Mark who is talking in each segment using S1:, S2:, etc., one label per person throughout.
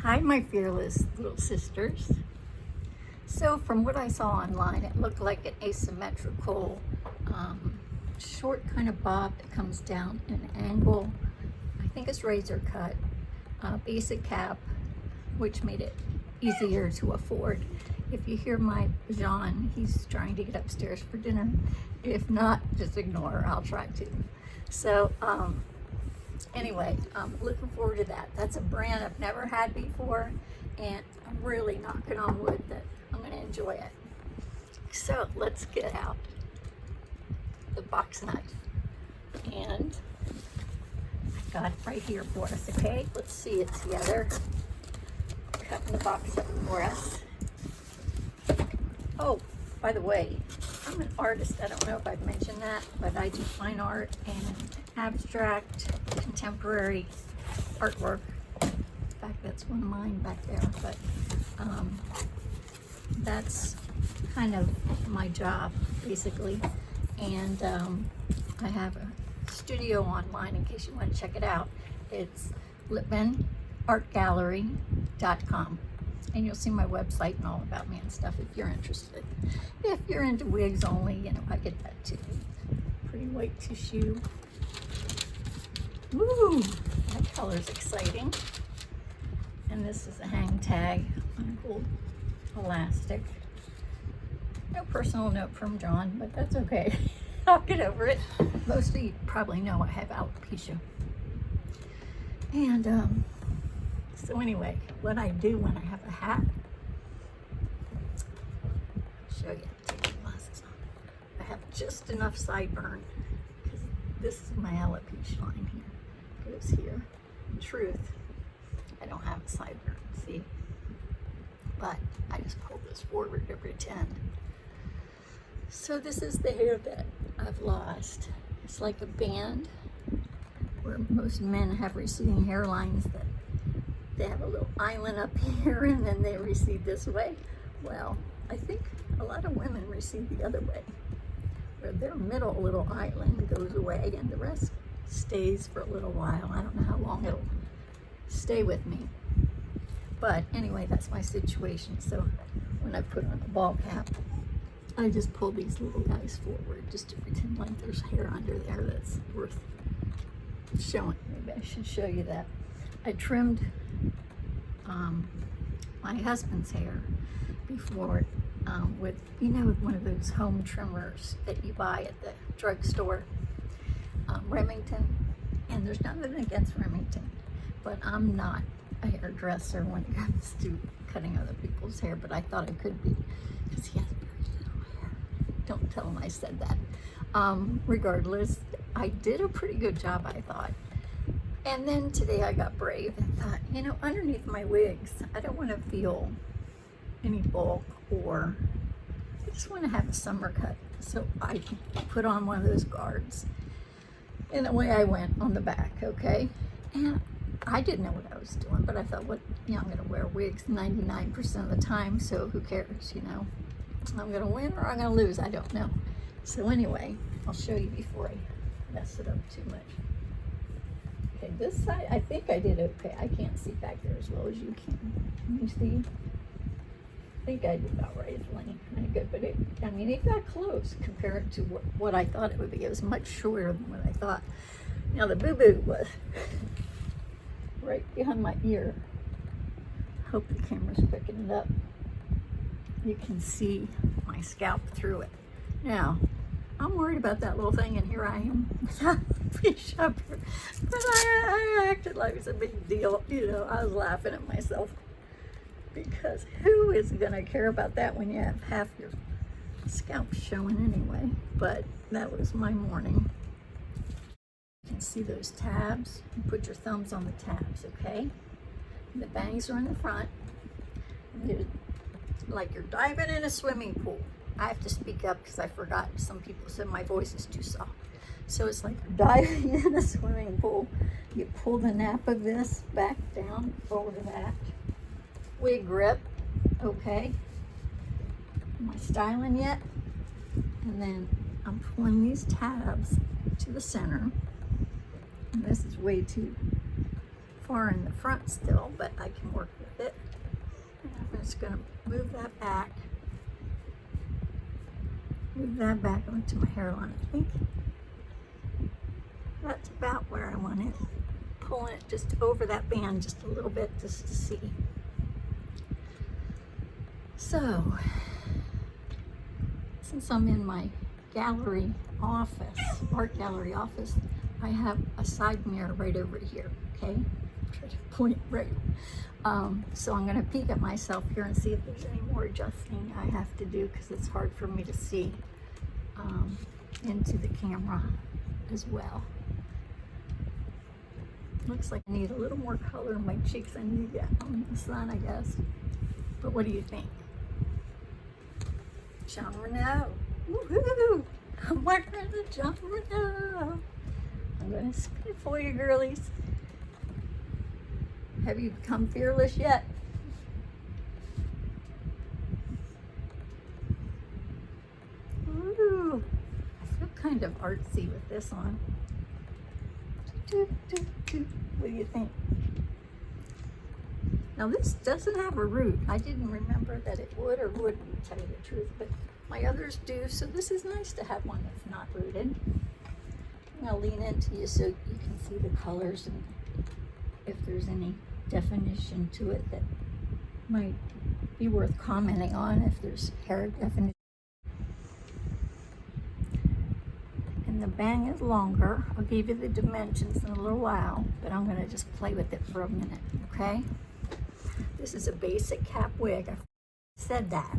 S1: Hi, my fearless little sisters. So from what I saw online, it looked like an asymmetrical, short kind of bob that comes down in an angle. I think it's razor cut, basic cap, which made it easier to afford. If you hear my Jon, he's trying to get upstairs for dinner. If not, just ignore, I'll try to. So, anyway, I'm looking forward to that. That's a brand I've never had before, and I'm really knocking on wood that I'm going to enjoy it. So let's get out the box knife, and I got it right here for us. Okay, let's see it together. Cutting the box up for us. Oh, by the way, I'm an artist. I don't know if I've mentioned that, but I do fine art and abstract, contemporary artwork. In fact, that's one of mine back there, but that's kind of my job, basically. And I have a studio online in case you want to check it out. It's lipmanartgallery.com. And you'll see my website and all about me and stuff if you're interested. If you're into wigs only, you know, I get that too. Pretty white tissue. Woo! That color's exciting. And this is a hang tag on a gold elastic. No personal note from Jon, but that's okay. I'll get over it. Most of you probably know I have alopecia. And so anyway, what I do when I have a hat, I'll show you, take my glasses off. I have just enough sideburn, because this is my alopecia line here. It goes here. In truth, I don't have a sideburn, see? But I just pull this forward to pretend. So this is the hair that I've lost. It's like a band, where most men have receding hairlines that they have a little island up here and then they recede this way. Well, I think a lot of women recede the other way, where their middle little island goes away and the rest stays for a little while. I don't know how long it'll stay with me. But anyway, that's my situation. So when I put on a ball cap, I just pull these little guys forward just to pretend like there's hair under there that's worth showing. Maybe I should show you that. I trimmed my husband's hair before with, you know, one of those home trimmers that you buy at the drugstore, Remington. And there's nothing against Remington, but I'm not a hairdresser when it comes to cutting other people's hair, but I thought I could be because he has very little hair. Don't tell him I said that. Regardless, I did a pretty good job, I thought. And then today I got brave and thought, you know, underneath my wigs, I don't want to feel any bulk, or I just want to have a summer cut. So I put on one of those guards. And away I went on the back, okay? And I didn't know what I was doing, but I thought, what, you know, I'm going to wear wigs 99% of the time, so who cares, you know? I'm going to win or I'm going to lose, I don't know. So anyway, I'll show you before I mess it up too much. Okay, this side, I think I did okay. I can't see back there as well as you can. Can you see? I think I did about right. It's laying kind of good, but it got close compared to what I thought it would be. It was much shorter than what I thought. Now the boo-boo was right behind my ear. Hope the camera's picking it up. You can see my scalp through it. Now, I'm worried about that little thing, and here I am without a piece up here. But I acted like it's a big deal. You know, I was laughing at myself, because who is going to care about that when you have half your scalp showing anyway? But that was my morning. You can see those tabs. You put your thumbs on the tabs, okay? The bangs are in the front. Like you're diving in a swimming pool. I have to speak up because I forgot. Some people said my voice is too soft. So it's like you're diving in a swimming pool. You pull the nap of this back down over that. Wig grip, okay. Am I styling yet? And then I'm pulling these tabs to the center. And this is way too far in the front still, but I can work with it. And I'm just gonna move that back onto my hairline. I think that's about where I want it. Pulling it just over that band just a little bit just to see. So, since I'm in my gallery office, art gallery office, I have a side mirror right over here, okay? Try to point right. So I'm gonna peek at myself here and see if there's any more adjusting I have to do, because it's hard for me to see into the camera as well. Looks like I need a little more color in my cheeks. I need that on the sun, I guess. But what do you think? Jon Renau. Woohoo! I'm wearing the Jon Renau. I'm going to spin it for you, girlies. Have you become fearless yet? Ooh, I feel kind of artsy with this on. What do you think? Now this doesn't have a root. I didn't remember that it would or wouldn't, to tell you the truth, but my others do, so this is nice to have one that's not rooted. I'm gonna lean into you so you can see the colors and if there's any definition to it that might be worth commenting on, if there's hair definition. And the bang is longer. I'll give you the dimensions in a little while, but I'm gonna just play with it for a minute, okay? This is a basic cap wig. I said that,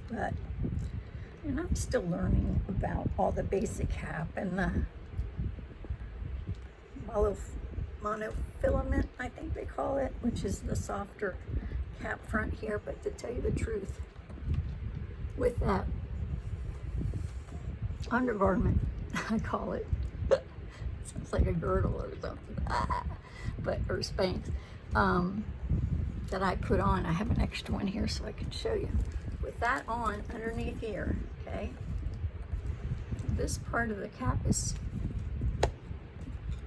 S1: but and I'm still learning about all the basic cap and the monofilament, I think they call it, which is the softer cap front here. But to tell you the truth, with that undergarment, I call it, sounds like a girdle or something, but or Spanx, that I put on. I have an extra one here so I can show you. With that on underneath here, okay, this part of the cap is,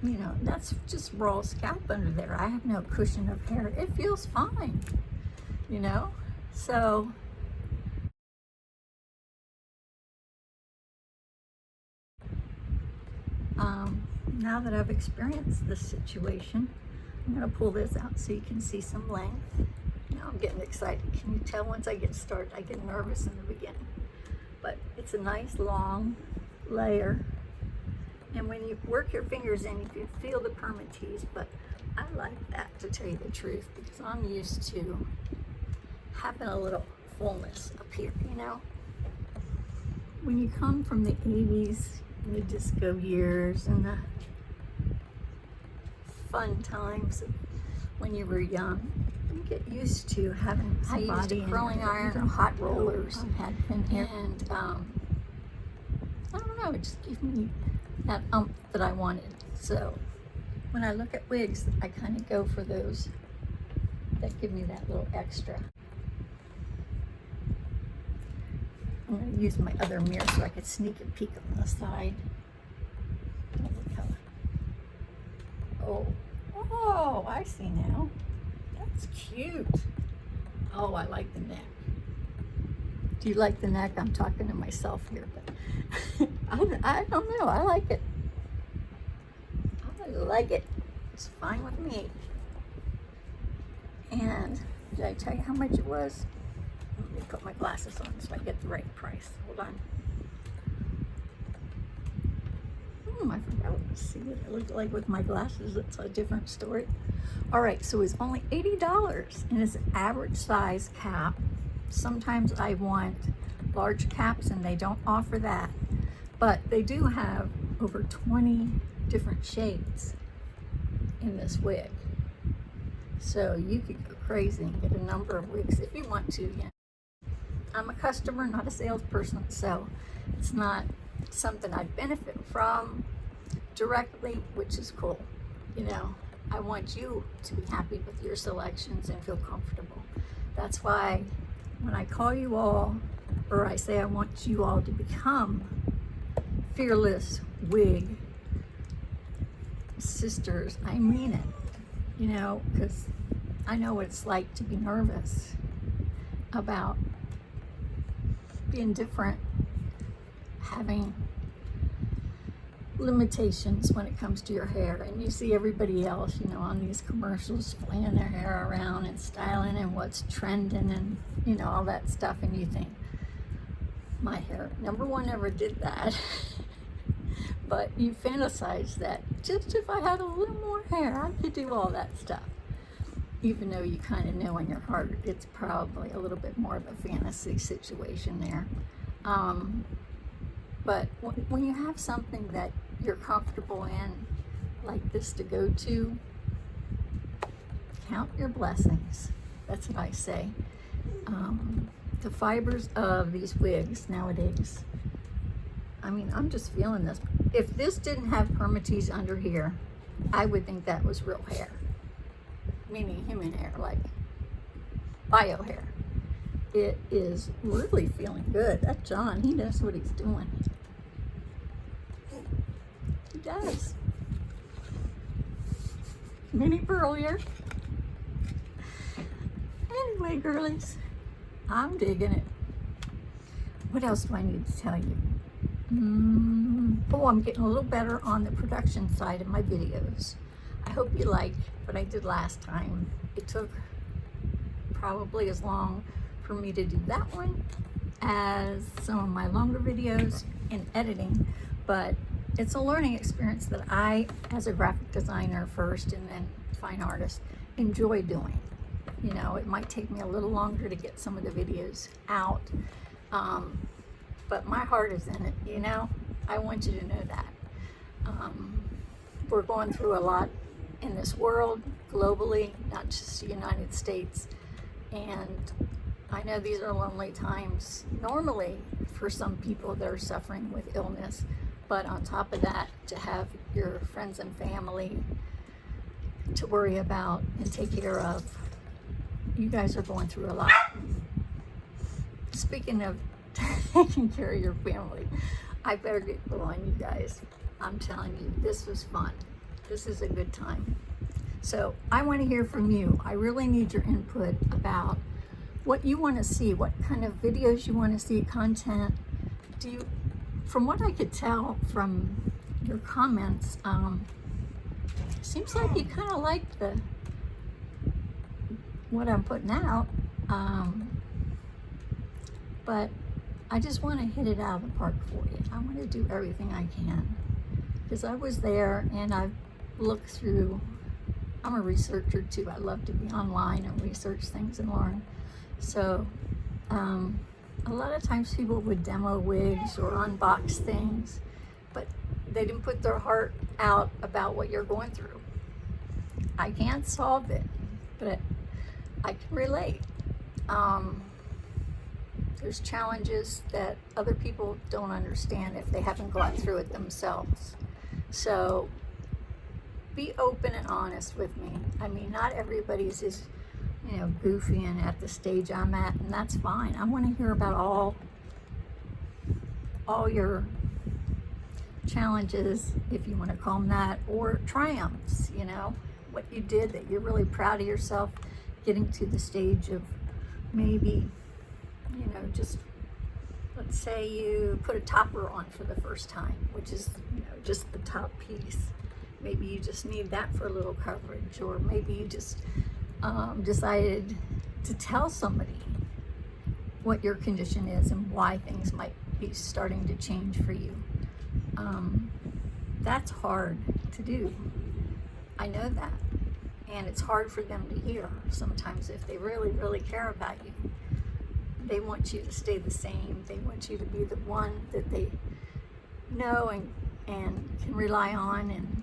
S1: you know, that's just raw scalp under there. I have no cushion of hair. It feels fine, you know. So now that I've experienced this situation, I'm going to pull this out so you can see some length. Now I'm getting excited. Can you tell once I get started? I get nervous in the beginning. But it's a nice long layer. And when you work your fingers in, you can feel the permatease, but I like that, to tell you the truth, because I'm used to having a little fullness up here, you know? When you come from the 80s and the disco years and the fun times of when you were young, you get used to having a body and curling iron or hot rollers. I had thin hair, and I don't know, it just gave me that that I wanted. So when I look at wigs, I kind of go for those that give me that little extra. I'm going to use my other mirror so I could sneak and peek on the side. Oh, I see now. That's cute. Oh, I like the neck. Do you like the neck? I'm talking to myself here, but I don't know. I like it. I like it. It's fine with me. And did I tell you how much it was? Let me put my glasses on so I get the right price. Hold on. I forgot what to see what it looked like with my glasses. It's a different story. All right, so it's only $80, and it's an average size cap. Sometimes I want large caps, and they don't offer that, but they do have over 20 different shades in this wig. So you could go crazy and get a number of wigs if you want to. Yeah. I'm a customer, not a salesperson, so it's not something I'd benefit from directly, which is cool. You know, I want you to be happy with your selections and feel comfortable. That's why when I call you all, or I say I want you all to become fearless wig sisters, I mean it. you know, because I know what it's like to be nervous about being different, having limitations when it comes to your hair. And you see everybody else, you know, on these commercials flaying their hair around and styling and what's trending and, you know, all that stuff. And you think, my hair, number one, never did that. But you fantasize that just if I had a little more hair, I could do all that stuff. Even though you kind of know in your heart it's probably a little bit more of a fantasy situation there. But when you have something that you're comfortable in, like this to go to, count your blessings. That's what I say. The fibers of these wigs nowadays, I mean, I'm just feeling this. If this didn't have permatease under here, I would think that was real hair. Meaning human hair, like bio hair. It is really feeling good. That Jon, he knows what he's doing. He does. Mini pearl here. Anyway, girlies, I'm digging it. What else do I need to tell you? Oh, I'm getting a little better on the production side of my videos. I hope you like what I did last time. It took probably as long for me to do that one as some of my longer videos in editing, but it's a learning experience that I, as a graphic designer first and then fine artist, enjoy doing. You know, it might take me a little longer to get some of the videos out, but my heart is in it, you know? I want you to know that. We're going through a lot in this world, globally, not just the United States. And I know these are lonely times, normally for some people that are suffering with illness. But on top of that, to have your friends and family to worry about and take care of, you guys are going through a lot. Speaking of taking care of your family, I better get going, you guys. I'm telling you, this was fun. This is a good time. So I want to hear from you. I really need your input about what you want to see, what kind of videos you want to see, content. Do you, from what I could tell from your comments, seems like you kind of like what I'm putting out, but I just want to hit it out of the park for you. I want to do everything I can because I was there and I've looked through. I'm a researcher too. I love to be online and research things and learn. So a lot of times people would demo wigs or unbox things, but they didn't put their heart out about what you're going through. I can't solve it, but I can relate. There's challenges that other people don't understand if they haven't gone through it themselves. So be open and honest with me. I mean, not everybody's as, you know, goofy and at the stage I'm at, and that's fine. I want to hear about all your challenges, if you want to call them that, or triumphs, you know, what you did that you're really proud of yourself, getting to the stage of maybe, you know, just let's say you put a topper on for the first time, which is, you know, just the top piece. Maybe you just need that for a little coverage, or maybe you just decided to tell somebody what your condition is and why things might be starting to change for you. That's hard to do. I know that. And it's hard for them to hear sometimes if they really, really care about you. They want you to stay the same. They want you to be the one that they know and can rely on, and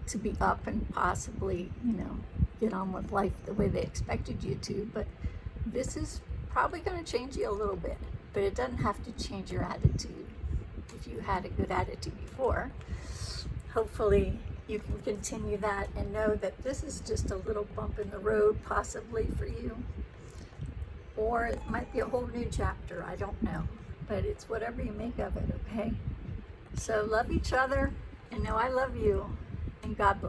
S1: to be up and possibly, you know, get on with life the way they expected you to. But this is probably going to change you a little bit, but it doesn't have to change your attitude. If you had a good attitude before, hopefully you can continue that and know that this is just a little bump in the road possibly for you, or it might be a whole new chapter. I don't know, but it's whatever you make of it. Okay, so love each other and know I love you, and God bless.